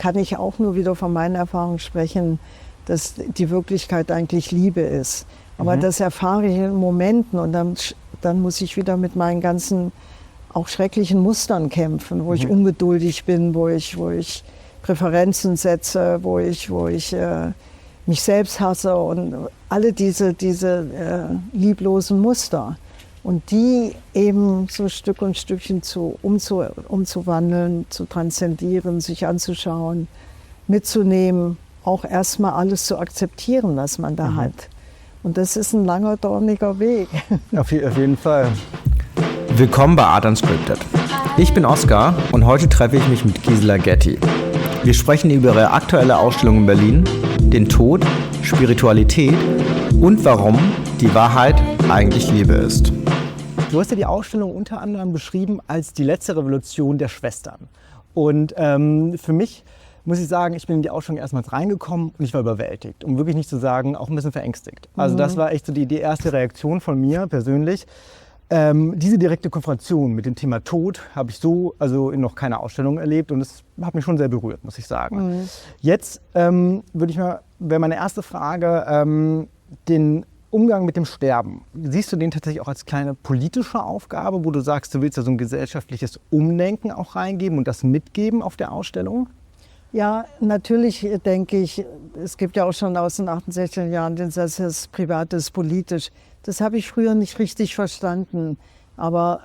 kann ich auch nur wieder von meinen Erfahrungen sprechen, dass die Wirklichkeit eigentlich Liebe ist. Aber das erfahre ich in Momenten und dann muss ich wieder mit meinen ganzen auch schrecklichen Mustern kämpfen, wo ich ungeduldig bin, wo ich Präferenzen setze, wo ich mich selbst hasse und alle diese lieblosen Muster. Und die eben so Stück und Stückchen umzuwandeln, zu transzendieren, sich anzuschauen, mitzunehmen, auch erstmal alles zu akzeptieren, was man da hat. Und das ist ein langer, dorniger Weg. Auf jeden Fall. Willkommen bei Art Unscripted. Ich bin Oskar und heute treffe ich mich mit Gisela Getty. Wir sprechen über ihre aktuelle Ausstellung in Berlin, den Tod, Spiritualität und warum die Wahrheit eigentlich Liebe ist. Du hast ja die Ausstellung unter anderem beschrieben als die letzte Revolution der Schwestern. Und für mich muss ich sagen, ich bin in die Ausstellung erstmals reingekommen und ich war überwältigt, um wirklich nicht zu sagen, auch ein bisschen verängstigt. Also das war echt so die erste Reaktion von mir persönlich. Diese direkte Konfrontation mit dem Thema Tod habe ich so in noch keiner Ausstellung erlebt und das hat mich schon sehr berührt, muss ich sagen. Jetzt wäre meine erste Frage, den Umgang mit dem Sterben. Siehst du den tatsächlich auch als kleine politische Aufgabe, wo du sagst, du willst da so ein gesellschaftliches Umdenken auch reingeben und das mitgeben auf der Ausstellung? Ja, natürlich denke ich, es gibt ja auch schon aus den 68er Jahren den Satz, das Private ist politisch. Das habe ich früher nicht richtig verstanden. Aber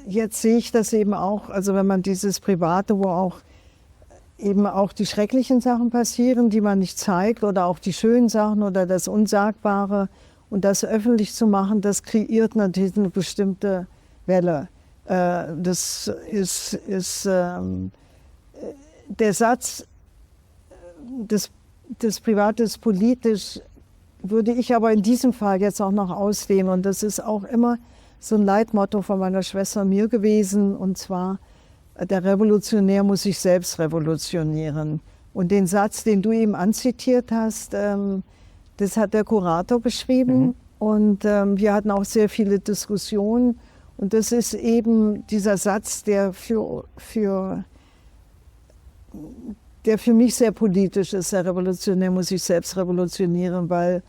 jetzt sehe ich das eben auch, also wenn man dieses Private, wo auch eben auch die schrecklichen Sachen passieren, die man nicht zeigt, oder auch die schönen Sachen oder das Unsagbare, und das öffentlich zu machen, das kreiert natürlich eine bestimmte Welle. Das ist der Satz, das Private ist politisch, würde ich aber in diesem Fall jetzt auch noch ausdehnen. Und das ist auch immer so ein Leitmotto von meiner Schwester und mir gewesen. Und zwar, der Revolutionär muss sich selbst revolutionieren. Und den Satz, den du eben anzitiert hast, das hat der Kurator geschrieben. Und wir hatten auch sehr viele Diskussionen. Und das ist eben dieser Satz, der für mich sehr politisch ist. Der Revolutionär muss sich selbst revolutionieren, weil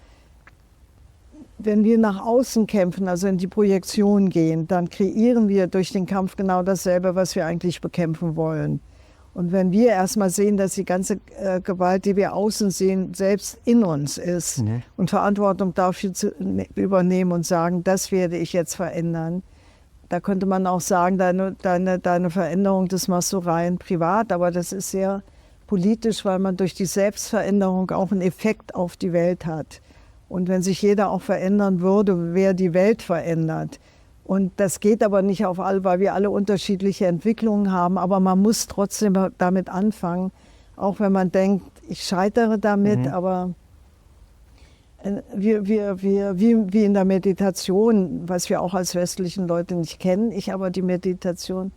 wenn wir nach außen kämpfen, also in die Projektion gehen, dann kreieren wir durch den Kampf genau dasselbe, was wir eigentlich bekämpfen wollen. Und wenn wir erstmal sehen, dass die ganze Gewalt, die wir außen sehen, selbst in uns ist und Verantwortung dafür zu übernehmen und sagen, das werde ich jetzt verändern. Da könnte man auch sagen, deine Veränderung, das machst du rein privat, aber das ist sehr politisch, weil man durch die Selbstveränderung auch einen Effekt auf die Welt hat. Und wenn sich jeder auch verändern würde, wäre die Welt verändert. Und das geht aber nicht auf alle, weil wir alle unterschiedliche Entwicklungen haben. Aber man muss trotzdem damit anfangen, auch wenn man denkt, ich scheitere damit. Aber wie in der Meditation, was wir auch als westlichen Leute nicht kennen, ich aber die Meditation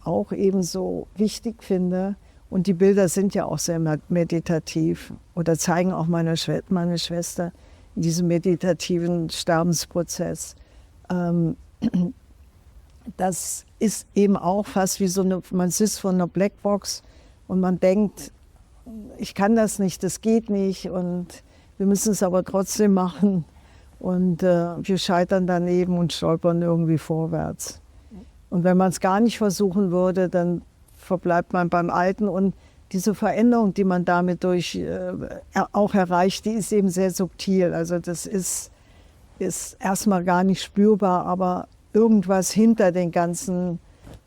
auch ebenso wichtig finde. Und die Bilder sind ja auch sehr meditativ oder zeigen auch meine Schwester in diesem meditativen Sterbensprozess. Das ist eben auch fast wie man sitzt vor einer Blackbox und man denkt, ich kann das nicht, das geht nicht und wir müssen es aber trotzdem machen. Und wir scheitern daneben und stolpern irgendwie vorwärts. Und wenn man es gar nicht versuchen würde, dann verbleibt man beim Alten. Und diese Veränderung, die man damit auch erreicht, die ist eben sehr subtil. Also das ist erstmal gar nicht spürbar, aber irgendwas hinter den ganzen,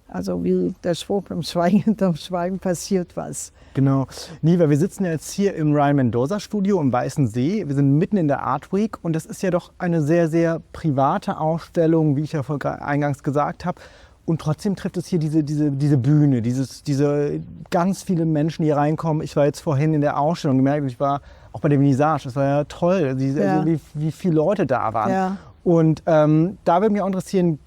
also wie der Spruch im Schweigen, hinterm Schweigen passiert was. Genau. Niva, wir sitzen jetzt hier im Ryan Mendoza Studio im Weißen See. Wir sind mitten in der Art Week und das ist ja doch eine sehr, sehr private Ausstellung, wie ich ja eingangs gesagt habe. Und trotzdem trifft es hier diese Bühne, diese ganz viele Menschen, die hier reinkommen. Ich war jetzt vorhin in der Ausstellung gemerkt, ich war auch bei der Vernissage. Das war ja toll, also wie viele Leute da waren. Ja. Und da würde mich auch interessieren,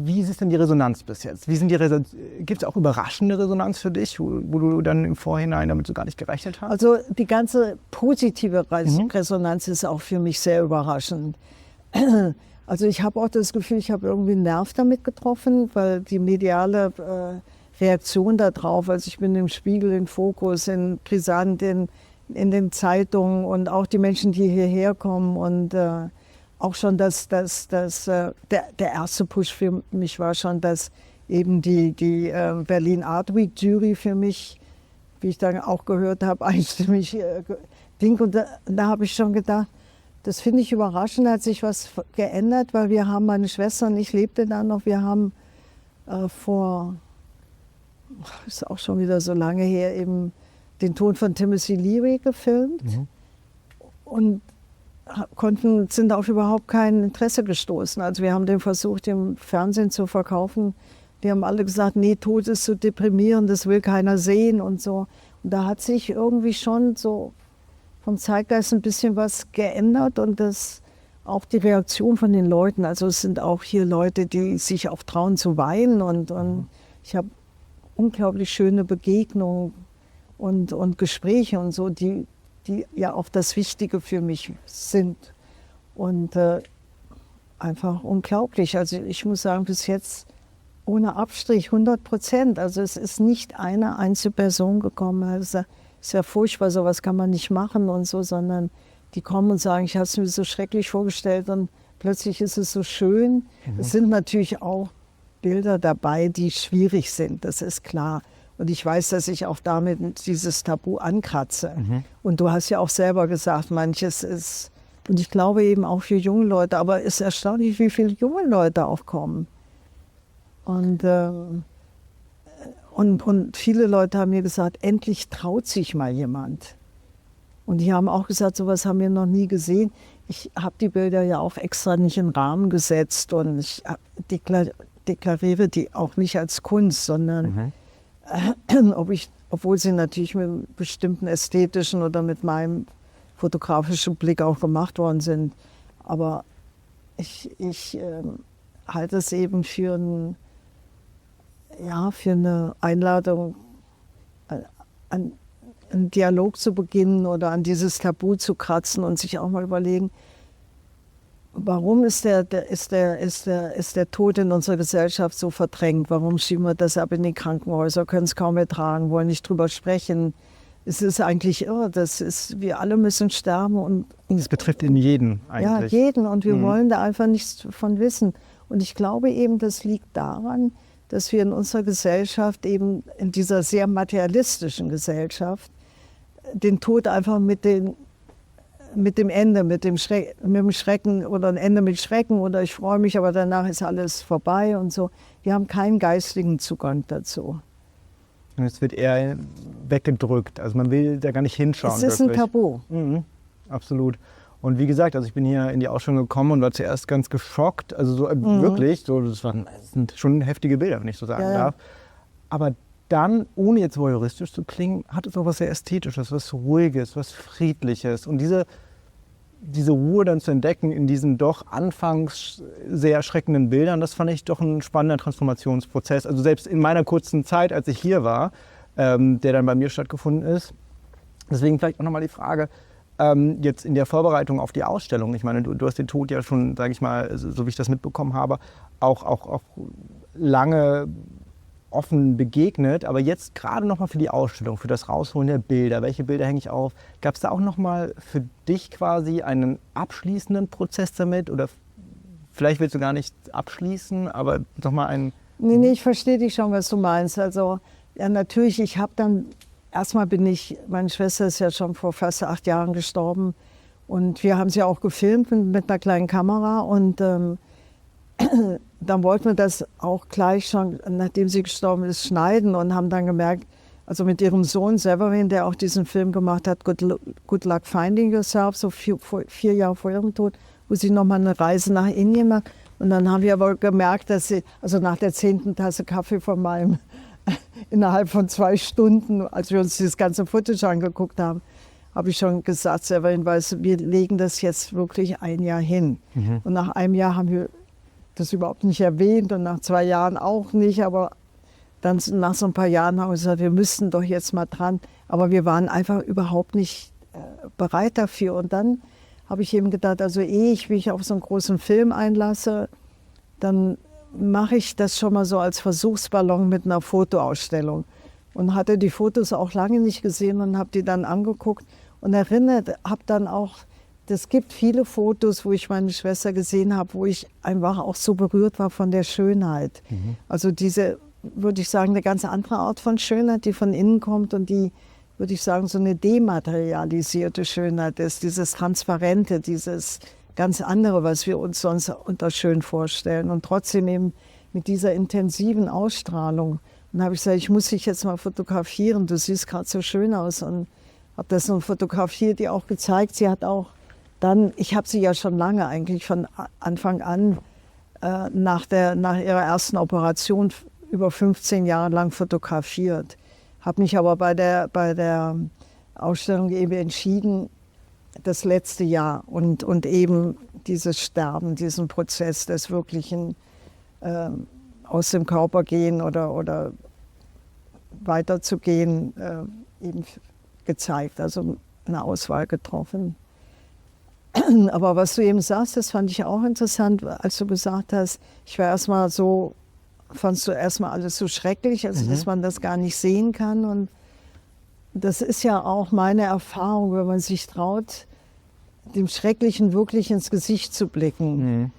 wie ist denn die Resonanz bis jetzt? Gibt es auch überraschende Resonanz für dich, wo du dann im Vorhinein damit so gar nicht gerechnet hast? Also die ganze positive Resonanz ist auch für mich sehr überraschend. Also ich habe auch das Gefühl, ich habe irgendwie einen Nerv damit getroffen, weil die mediale Reaktion darauf. Also ich bin im Spiegel, in Fokus, in Brisant, in den Zeitungen und auch die Menschen, die hierher kommen. Und auch schon der erste Push für mich war schon, dass eben die Berlin Art Week Jury für mich, wie ich dann auch gehört habe, einstimmig Ding. Und da habe ich schon gedacht, das finde ich überraschend, hat sich was geändert, weil wir haben, meine Schwester und ich lebte da noch, wir haben ist auch schon wieder so lange her, eben den Tod von Timothy Leary gefilmt und sind auf überhaupt kein Interesse gestoßen. Also wir haben den versucht, im Fernsehen zu verkaufen. Die haben alle gesagt, nee, Tod ist so deprimierend, das will keiner sehen und so. Und da hat sich irgendwie schon so vom Zeitgeist ein bisschen was geändert und das auch die Reaktion von den Leuten. Also es sind auch hier Leute, die sich auch trauen zu weinen und ich habe unglaublich schöne Begegnungen und Gespräche und so, die ja auch das Wichtige für mich sind. Und einfach unglaublich. Also ich muss sagen, bis jetzt ohne Abstrich 100%. Also es ist nicht eine einzige Person gekommen. Also ist ja furchtbar, sowas kann man nicht machen und so, sondern die kommen und sagen, ich habe es mir so schrecklich vorgestellt und plötzlich ist es so schön. Es sind natürlich auch Bilder dabei, die schwierig sind, das ist klar. Und ich weiß, dass ich auch damit dieses Tabu ankratze. Und du hast ja auch selber gesagt, manches ist, und ich glaube eben auch für junge Leute, aber es ist erstaunlich, wie viele junge Leute auch kommen. Und viele Leute haben mir gesagt, endlich traut sich mal jemand. Und die haben auch gesagt, sowas haben wir noch nie gesehen. Ich habe die Bilder ja auch extra nicht in den Rahmen gesetzt und ich deklariere die auch nicht als Kunst, sondern obwohl sie natürlich mit einem bestimmten ästhetischen oder mit meinem fotografischen Blick auch gemacht worden sind. Aber ich halte es eben für eine Einladung, einen Dialog zu beginnen oder an dieses Tabu zu kratzen und sich auch mal überlegen, warum ist der Tod in unserer Gesellschaft so verdrängt? Warum schieben wir das ab in die Krankenhäuser, können es kaum ertragen, wollen nicht drüber sprechen? Es ist eigentlich irre, wir alle müssen sterben. Und es betrifft jeden eigentlich. Ja, jeden und wir wollen da einfach nichts von wissen. Und ich glaube eben, das liegt daran, dass wir in unserer Gesellschaft eben in dieser sehr materialistischen Gesellschaft den Tod einfach mit dem Ende, mit dem Schrecken oder ein Ende mit Schrecken oder ich freue mich, aber danach ist alles vorbei und so. Wir haben keinen geistigen Zugang dazu. Und es wird eher weggedrückt, also man will da gar nicht hinschauen. Es ist wirklich ein Tabu. Absolut. Und wie gesagt, also ich bin hier in die Ausstellung gekommen und war zuerst ganz geschockt, also so wirklich, das sind schon heftige Bilder, wenn ich so sagen darf. Aber dann, ohne jetzt voyeuristisch zu klingen, hat es auch was sehr Ästhetisches, was Ruhiges, was Friedliches. Und diese Ruhe dann zu entdecken in diesen doch anfangs sehr erschreckenden Bildern, das fand ich doch ein spannender Transformationsprozess. Also selbst in meiner kurzen Zeit, als ich hier war, der dann bei mir stattgefunden ist. Deswegen vielleicht auch nochmal die Frage, jetzt in der Vorbereitung auf die Ausstellung, ich meine, du hast den Tod ja schon, sage ich mal, so wie ich das mitbekommen habe, auch lange offen begegnet, aber jetzt gerade nochmal für die Ausstellung, für das Rausholen der Bilder, welche Bilder hänge ich auf, gab es da auch nochmal für dich quasi einen abschließenden Prozess damit oder vielleicht willst du gar nicht abschließen, aber nochmal einen... Nee, ich verstehe dich schon, was du meinst. Also ja, natürlich, ich habe dann, meine Schwester ist ja schon vor fast 8 Jahren gestorben und wir haben sie auch gefilmt mit einer kleinen Kamera und dann wollten wir das auch gleich schon, nachdem sie gestorben ist, schneiden und haben dann gemerkt, also mit ihrem Sohn Severin, der auch diesen Film gemacht hat, Good Luck Finding Yourself, so 4 Jahre vor ihrem Tod, wo sie nochmal eine Reise nach Indien macht. Und dann haben wir aber gemerkt, dass sie, also nach der 10. Tasse Kaffee von meinem, innerhalb von 2 Stunden, als wir uns das ganze Footage angeguckt haben, habe ich schon gesagt, Severin, weißt du, wir legen das jetzt wirklich 1 Jahr hin. Und nach einem Jahr haben wir das überhaupt nicht erwähnt und nach 2 Jahren auch nicht, aber dann nach so ein paar Jahren haben wir gesagt, wir müssten doch jetzt mal dran, aber wir waren einfach überhaupt nicht bereit dafür und dann habe ich eben gedacht, also ehe ich mich auf so einen großen Film einlasse, dann mache ich das schon mal so als Versuchsballon mit einer Fotoausstellung. Und hatte die Fotos auch lange nicht gesehen und habe die dann angeguckt und erinnert, habe dann auch, es gibt viele Fotos, wo ich meine Schwester gesehen habe, wo ich einfach auch so berührt war von der Schönheit. Also diese, würde ich sagen, eine ganz andere Art von Schönheit, die von innen kommt und die, würde ich sagen, so eine dematerialisierte Schönheit ist, dieses Transparente, dieses ganz andere, was wir uns sonst unter schön vorstellen und trotzdem eben mit dieser intensiven Ausstrahlung. Und habe ich gesagt, ich muss dich jetzt mal fotografieren, du siehst gerade so schön aus und habe das so fotografiert, die auch gezeigt. Sie hat auch dann, ich habe sie ja schon lange eigentlich von Anfang an nach ihrer ersten Operation über 15 Jahre lang fotografiert. Habe mich aber bei der Ausstellung eben entschieden, das letzte Jahr und eben dieses Sterben, diesen Prozess des wirklichen aus dem Körper gehen oder weiterzugehen, eben gezeigt, also eine Auswahl getroffen. Aber was du eben sagst, das fand ich auch interessant, als du gesagt hast, ich war erstmal so, fandst du erstmal alles so schrecklich, also dass man das gar nicht sehen kann. Und das ist ja auch meine Erfahrung, wenn man sich traut, dem Schrecklichen wirklich ins Gesicht zu blicken.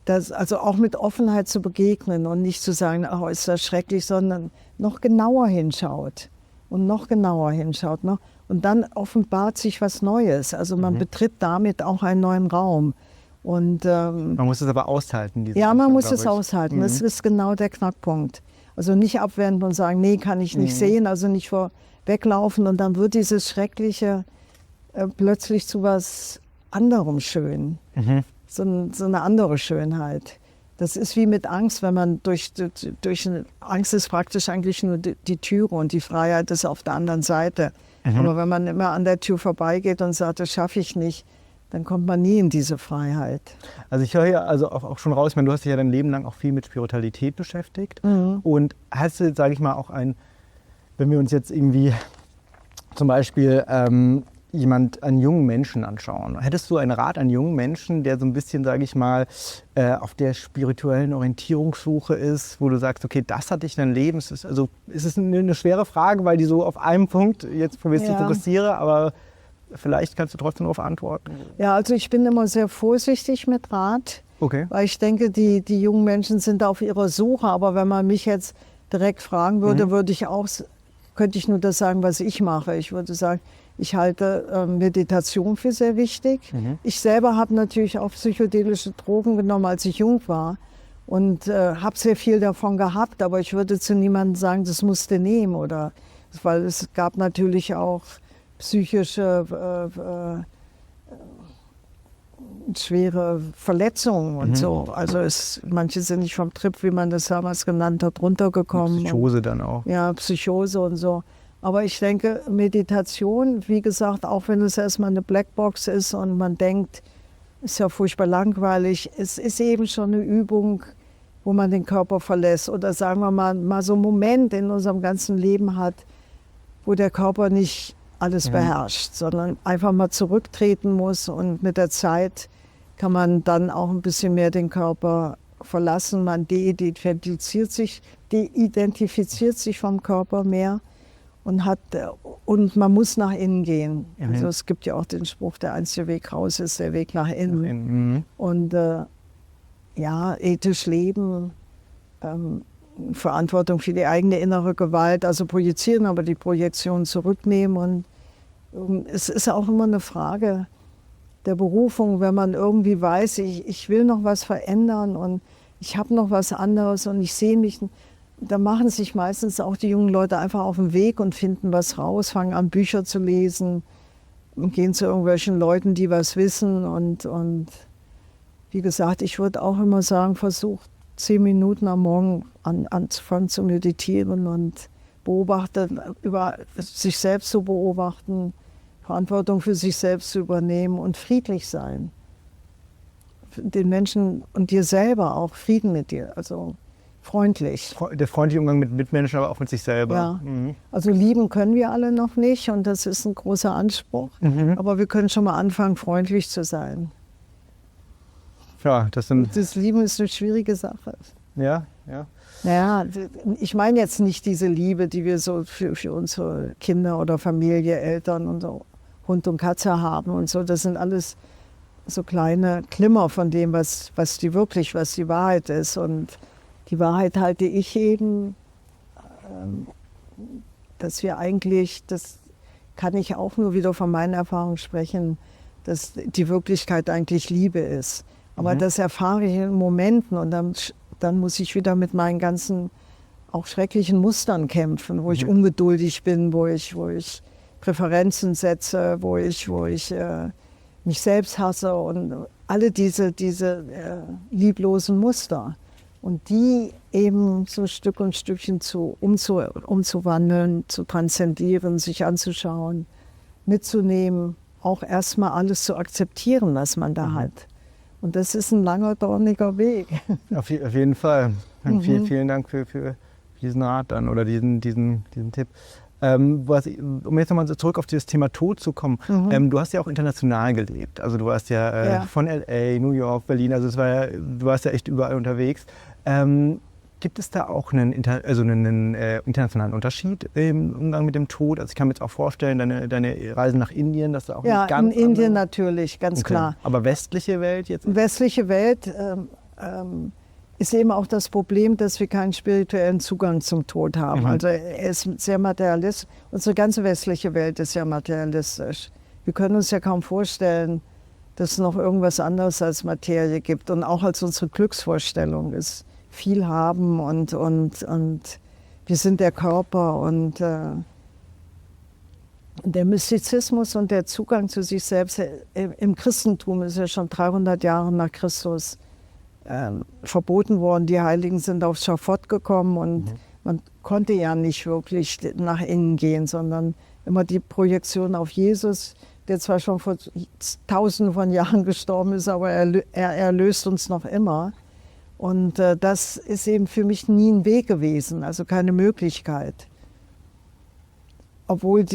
Das, also auch mit Offenheit zu begegnen und nicht zu sagen, oh, ist das schrecklich, sondern noch genauer hinschaut und noch genauer hinschaut. Ne? Und dann offenbart sich was Neues. Also man betritt damit auch einen neuen Raum. Und, man muss es aber aushalten. Ja, man muss es aushalten. Das ist genau der Knackpunkt. Also nicht abwenden und sagen, nee, kann ich nicht sehen, also nicht weglaufen. Und dann wird dieses Schreckliche plötzlich zu was anderem schön. So eine andere Schönheit. Das ist wie mit Angst, wenn man durch Angst ist praktisch eigentlich nur die Türe und die Freiheit ist auf der anderen Seite. Aber wenn man immer an der Tür vorbeigeht und sagt, das schaffe ich nicht, dann kommt man nie in diese Freiheit. Also ich höre ja also auch schon raus, ich meine, du hast dich ja dein Leben lang auch viel mit Spiritualität beschäftigt und hast du, sage ich mal, auch wenn wir uns jetzt irgendwie zum Beispiel einen jungen Menschen anschauen. Hättest du einen Rat an jungen Menschen, der so ein bisschen, sage ich mal, auf der spirituellen Orientierungssuche ist, wo du sagst, okay, das hatte ich in deinem Leben. Es ist eine schwere Frage, weil die so auf einem Punkt jetzt probierst zu fokussieren, aber vielleicht kannst du trotzdem darauf antworten. Ja, also ich bin immer sehr vorsichtig mit Rat, weil ich denke, die jungen Menschen sind auf ihrer Suche, aber wenn man mich jetzt direkt fragen würde, könnte ich nur das sagen, was ich mache. Ich würde sagen, ich halte Meditation für sehr wichtig. Ich selber habe natürlich auch psychedelische Drogen genommen, als ich jung war und habe sehr viel davon gehabt, aber ich würde zu niemandem sagen, das musst du nehmen, weil es gab natürlich auch psychische schwere Verletzungen und so. Also manche sind nicht vom Trip, wie man das damals genannt hat, runtergekommen. Psychose dann auch. Ja, Psychose und so. Aber ich denke, Meditation, wie gesagt, auch wenn es erstmal eine Blackbox ist und man denkt, ist ja furchtbar langweilig, es ist eben schon eine Übung, wo man den Körper verlässt. Oder sagen wir mal so einen Moment in unserem ganzen Leben hat, wo der Körper nicht alles beherrscht, sondern einfach mal zurücktreten muss. Und mit der Zeit kann man dann auch ein bisschen mehr den Körper verlassen. Man deidentifiziert sich vom Körper mehr. Und man muss nach innen gehen. Also es gibt ja auch den Spruch, der einzige Weg raus ist der Weg nach innen. Und ethisch leben, Verantwortung für die eigene innere Gewalt, also projizieren, aber die Projektion zurücknehmen. Und es ist auch immer eine Frage der Berufung, wenn man irgendwie weiß, ich will noch was verändern und ich habe noch was anderes und ich sehe mich. Da machen sich meistens auch die jungen Leute einfach auf den Weg und finden was raus, fangen an, Bücher zu lesen und gehen zu irgendwelchen Leuten, die was wissen. Und wie gesagt, ich würde auch immer sagen, versucht 10 Minuten am Morgen anzufangen zu meditieren und über sich selbst zu beobachten, Verantwortung für sich selbst zu übernehmen und friedlich sein. Den Menschen und dir selber auch, Frieden mit dir, also freundlich. Der freundliche Umgang mit Mitmenschen, aber auch mit sich selber. Ja. Also lieben können wir alle noch nicht und das ist ein großer Anspruch. Aber wir können schon mal anfangen, freundlich zu sein. Ja, das Lieben ist eine schwierige Sache. Ja, ja. Naja, ich meine jetzt nicht diese Liebe, die wir so für unsere Kinder oder Familie, Eltern und so Hund und Katze haben und so. Das sind alles so kleine Glimmer von dem, was die Wahrheit ist. Und die Wahrheit halte ich eben, dass wir eigentlich, das kann ich auch nur wieder von meinen Erfahrungen sprechen, dass die Wirklichkeit eigentlich Liebe ist. Aber das erfahre ich in Momenten und dann muss ich wieder mit meinen ganzen auch schrecklichen Mustern kämpfen, wo ich ungeduldig bin, wo ich Präferenzen setze, wo ich mich selbst hasse und alle diese lieblosen Muster. Und die eben so Stück und Stückchen umzuwandeln, zu transzendieren, sich anzuschauen, mitzunehmen, auch erstmal alles zu akzeptieren, was man da hat. Und das ist ein langer, dorniger Weg. Auf jeden Fall. Vielen Dank für diesen Rat dann oder diesen Tipp. Um jetzt nochmal zurück auf dieses Thema Tod zu kommen, du hast ja auch international gelebt. Also du warst ja, von LA, New York, Berlin, also du warst ja echt überall unterwegs. Gibt es da auch einen internationalen Unterschied im Umgang mit dem Tod? Also ich kann mir jetzt auch vorstellen, deine Reisen nach Indien, dass da auch ja, nicht ganz in Indien natürlich, ganz klar. Aber westliche Welt jetzt? Westliche Welt ist eben auch das Problem, dass wir keinen spirituellen Zugang zum Tod haben. Also er ist sehr materialistisch. Unsere ganze westliche Welt ist ja materialistisch. Wir können uns ja kaum vorstellen, dass es noch irgendwas anderes als Materie gibt. Und auch als unsere Glücksvorstellung ist viel haben und wir sind der Körper. Und der Mystizismus und der Zugang zu sich selbst im Christentum ist ja schon 300 Jahre nach Christus verboten worden. Die Heiligen sind aufs Schafott gekommen und man konnte ja nicht wirklich nach innen gehen, sondern immer die Projektion auf Jesus, der zwar schon vor Tausenden von Jahren gestorben ist, aber er erlöst uns noch immer. Und das ist eben für mich nie ein Weg gewesen, also keine Möglichkeit. Obwohl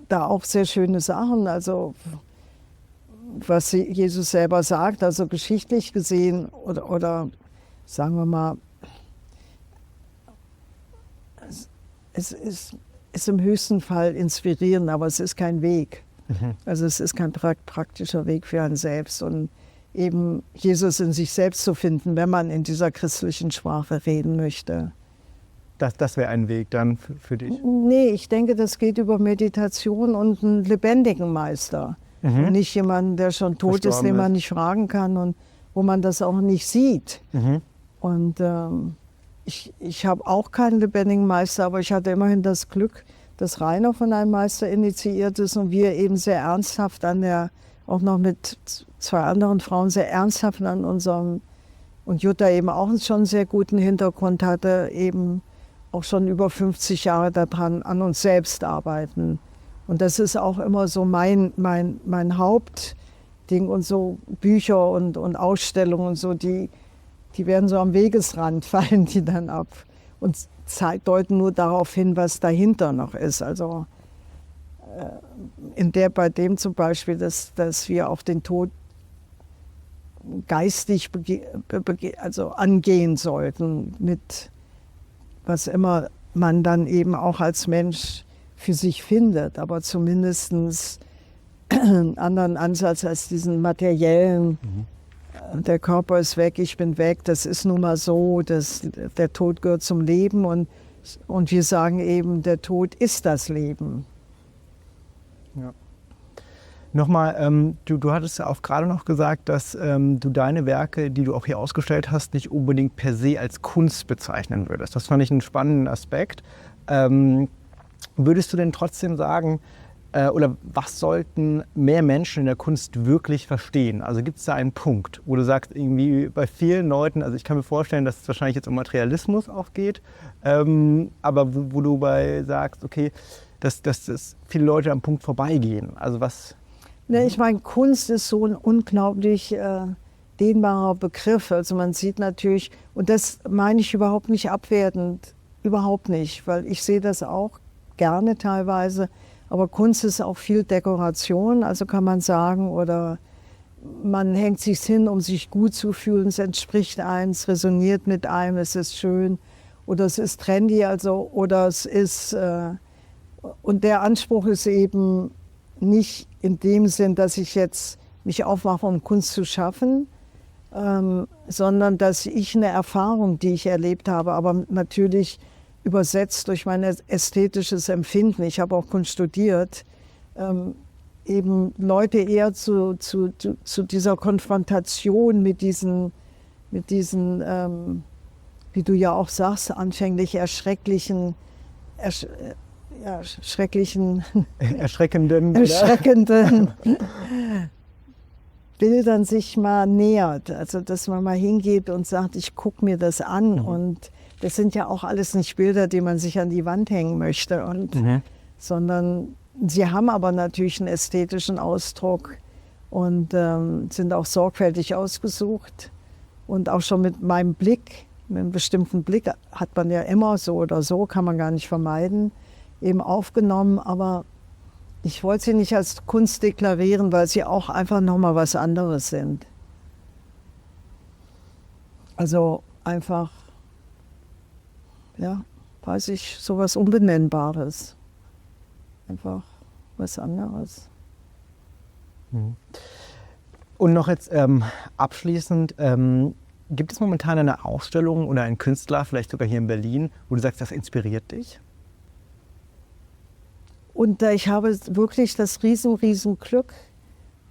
da auch sehr schöne Sachen, also was Jesus selber sagt, also geschichtlich gesehen oder sagen wir mal, es ist im höchsten Fall inspirierend, aber es ist kein Weg. Also es ist kein praktischer Weg für einen selbst und eben Jesus in sich selbst zu finden, wenn man in dieser christlichen Sprache reden möchte. Das wäre ein Weg dann für dich? Nee, ich denke, das geht über Meditation und einen lebendigen Meister. Und nicht jemanden, der schon tot ist, den man nicht fragen kann und wo man das auch nicht sieht. Und ich habe auch keinen lebendigen Meister, aber ich hatte immerhin das Glück, dass Rainer von einem Meister initiiert ist und wir eben sehr ernsthaft auch noch mit 2 anderen Frauen sehr ernsthaft an unserem, und Jutta eben auch schon einen sehr guten Hintergrund hatte, eben auch schon über 50 Jahre daran an uns selbst arbeiten. Und das ist auch immer so mein Hauptding und so Bücher und Ausstellungen und so, die werden so am Wegesrand, fallen die dann ab und deuten nur darauf hin, was dahinter noch ist. Also bei dem zum Beispiel, dass wir auf den Tod geistig angehen sollten, mit was immer man dann eben auch als Mensch für sich findet, aber zumindest einen anderen Ansatz als diesen materiellen, der Körper ist weg, ich bin weg, das ist nun mal so, der Tod gehört zum Leben und wir sagen eben, der Tod ist das Leben. Ja. Nochmal, du hattest ja auch gerade noch gesagt, dass du deine Werke, die du auch hier ausgestellt hast, nicht unbedingt per se als Kunst bezeichnen würdest. Das fand ich einen spannenden Aspekt. Würdest du denn trotzdem sagen, oder was sollten mehr Menschen in der Kunst wirklich verstehen? Also gibt es da einen Punkt, wo du sagst, irgendwie bei vielen Leuten, also ich kann mir vorstellen, dass es wahrscheinlich jetzt um Materialismus auch geht, aber wo du sagst, okay, dass viele Leute am Punkt vorbeigehen. Also was? Ne, ich meine, Kunst ist so ein unglaublich dehnbarer Begriff. Also man sieht natürlich, und das meine ich überhaupt nicht abwertend, überhaupt nicht, weil ich sehe das auch gerne teilweise. Aber Kunst ist auch viel Dekoration, also kann man sagen, oder man hängt sich hin, um sich gut zu fühlen. Es entspricht einem, es resoniert mit einem, es ist schön oder es ist trendy, also oder es ist und der Anspruch ist eben nicht in dem Sinn, dass ich jetzt mich aufmache, um Kunst zu schaffen, sondern dass ich eine Erfahrung, die ich erlebt habe, aber natürlich übersetzt durch mein ästhetisches Empfinden. Ich habe auch Kunst studiert. Eben Leute eher zu dieser Konfrontation mit diesen wie du ja auch sagst, anfänglich erschreckenden Bildern sich mal nähert. Also dass man mal hingeht und sagt, ich gucke mir das an. Und das sind ja auch alles nicht Bilder, die man sich an die Wand hängen möchte. Sondern sie haben aber natürlich einen ästhetischen Ausdruck und sind auch sorgfältig ausgesucht. Und auch schon mit meinem Blick, mit einem bestimmten Blick, hat man ja immer so oder so, kann man gar nicht vermeiden, eben aufgenommen. Aber ich wollte sie nicht als Kunst deklarieren, weil sie auch einfach nochmal was anderes sind. Also einfach, ja, weiß ich, sowas Unbenennbares. Einfach was anderes. Und noch jetzt abschließend, gibt es momentan eine Ausstellung oder einen Künstler, vielleicht sogar hier in Berlin, wo du sagst, das inspiriert dich? Und ich habe wirklich das riesen Glück,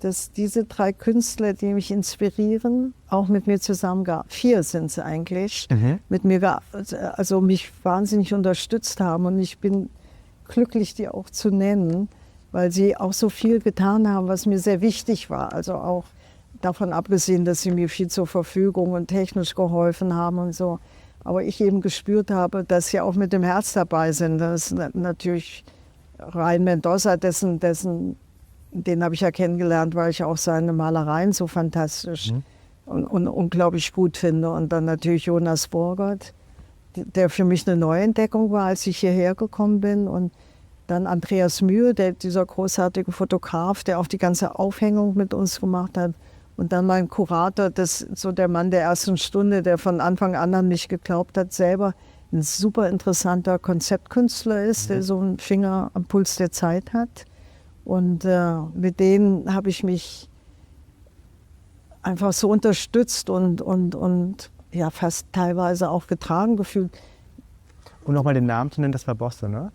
dass diese 3 Künstler, die mich inspirieren, auch mit mir zusammengearbeitet haben. 4 sind es eigentlich, mit mir also mich wahnsinnig unterstützt haben. Und ich bin glücklich, die auch zu nennen, weil sie auch so viel getan haben, was mir sehr wichtig war. Also auch davon abgesehen, dass sie mir viel zur Verfügung und technisch geholfen haben und so. Aber ich eben gespürt habe, dass sie auch mit dem Herz dabei sind. Das ist natürlich Ryan Mendoza, den habe ich ja kennengelernt, weil ich auch seine Malereien so fantastisch und unglaublich gut finde. Und dann natürlich Jonas Borgert, der für mich eine Neuentdeckung war, als ich hierher gekommen bin. Und dann Andreas Mühe, dieser großartige Fotograf, der auch die ganze Aufhängung mit uns gemacht hat. Und dann mein Kurator, so der Mann der ersten Stunde, der von Anfang an nicht geglaubt hat, selber ein super interessanter Konzeptkünstler ist, der so einen Finger am Puls der Zeit hat. Und mit denen habe ich mich einfach so unterstützt und ja, fast teilweise auch getragen gefühlt. Um nochmal den Namen zu nennen, das war Bosse, ne?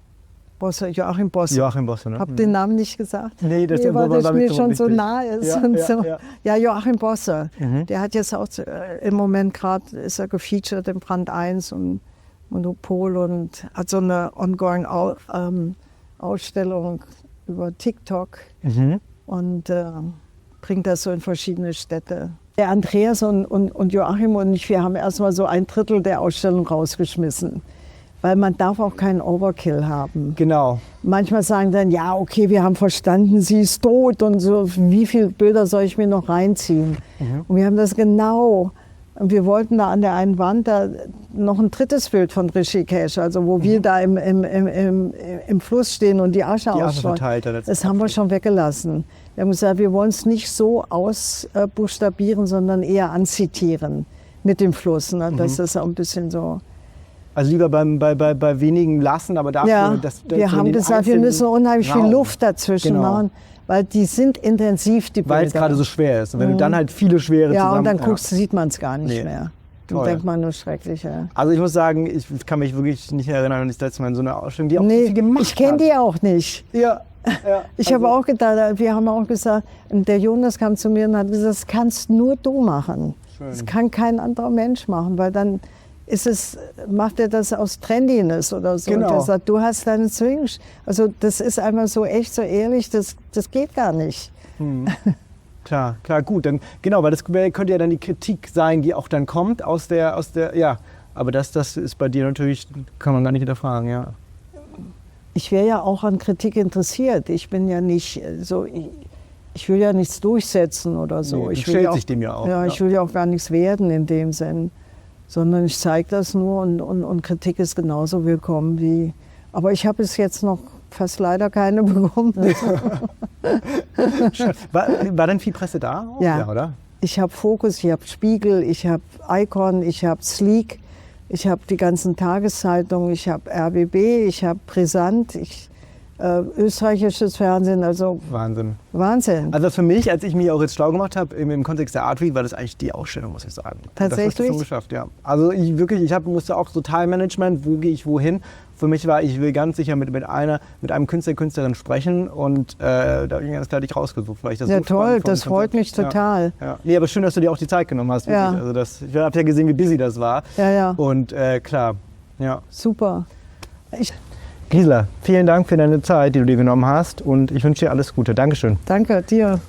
Bosse, Joachim Bosse. Joachim Bosse, ne? Hab den Namen nicht gesagt. Nee, das weil das mir schon so wichtig. nahe ist. Ja, und ja, so. ja. Ja, Joachim Bosse. Der hat jetzt auch im Moment gerade, ist er gefeatured im Brand 1 und Monopol und hat so eine ongoing Ausstellung über TikTok und bringt das so in verschiedene Städte. Der Andreas und Joachim und ich, wir haben erstmal so 1/3 der Ausstellung rausgeschmissen. Weil man darf auch keinen Overkill haben. Genau. Manchmal sagen dann, ja, okay, wir haben verstanden, sie ist tot und so, wie viele Bilder soll ich mir noch reinziehen? Und wir haben das genau. Und wir wollten da an der einen Wand da noch ein 3. Bild von Rishikesh, also wo wir da im Fluss stehen und die Asche ausstreuen. Das haben wir schon weggelassen. Wir haben gesagt, wir wollen es nicht so ausbuchstabieren, sondern eher anzitieren mit dem Fluss. Ne? Das ist auch ein bisschen so. Also lieber bei wenigen lassen, aber dafür... Ja, wir haben gesagt, wir müssen unheimlich viel Luft dazwischen machen, weil die sind intensiv, die Bilder. Weil es gerade so schwer ist. Und wenn du dann halt viele schwere zusammen... Ja, und dann guckst, sieht man es gar nicht mehr. Dann denkt man nur schrecklich. Ja. Also ich muss sagen, ich kann mich wirklich nicht erinnern an das letzte Mal in so einer Ausstellung, die auch so viel gemacht hat. Ich kenne die auch nicht. Ja. Ich habe auch gedacht, wir haben auch gesagt, der Jonas kam zu mir und hat gesagt, das kannst nur du machen. Schön. Das kann kein anderer Mensch machen, weil dann macht er das aus Trendiness oder so. Genau. Und er sagt, du hast deine Zwing. Also das ist einfach so echt, so ehrlich, das geht gar nicht. Klar, gut. Dann, genau, weil das könnte ja dann die Kritik sein, die auch dann kommt aus der ja. Aber das ist bei dir natürlich, kann man gar nicht hinterfragen, ja. Ich wäre ja auch an Kritik interessiert. Ich bin ja nicht so, ich will ja nichts durchsetzen oder so. Nee, ich stellt sich dem ja auch. Ja, ich will ja auch gar nichts werden in dem Sinn. Sondern ich zeige das nur und Kritik ist genauso willkommen wie. Aber ich habe bis jetzt noch fast leider keine bekommen. War denn viel Presse da? Ja. Oder? Ich habe Focus, ich habe Spiegel, ich habe Icon, ich habe Sleek, ich habe die ganzen Tageszeitungen, ich habe RBB, ich habe Brisant, österreichisches Fernsehen, also Wahnsinn. Wahnsinn. Also für mich, als ich mich auch jetzt schlau gemacht habe, im Kontext der Art Week, war das eigentlich die Ausstellung, muss ich sagen. Tatsächlich? Das hast du schon geschafft, ja. Also ich musste auch so Teilmanagement, wo gehe ich wohin. Für mich war, ich will ganz sicher mit einem Künstler, Künstlerin sprechen und da habe ich ganz klar dich rausgesucht, weil ich das Ja, so spannend toll, fand. das freut mich total. Ja. Nee, aber schön, dass du dir auch die Zeit genommen hast. Ja. Also ich habe ja gesehen, wie busy das war. Ja. Und klar, ja. Super. Gisela, vielen Dank für deine Zeit, die du dir genommen hast und ich wünsche dir alles Gute. Dankeschön. Danke dir.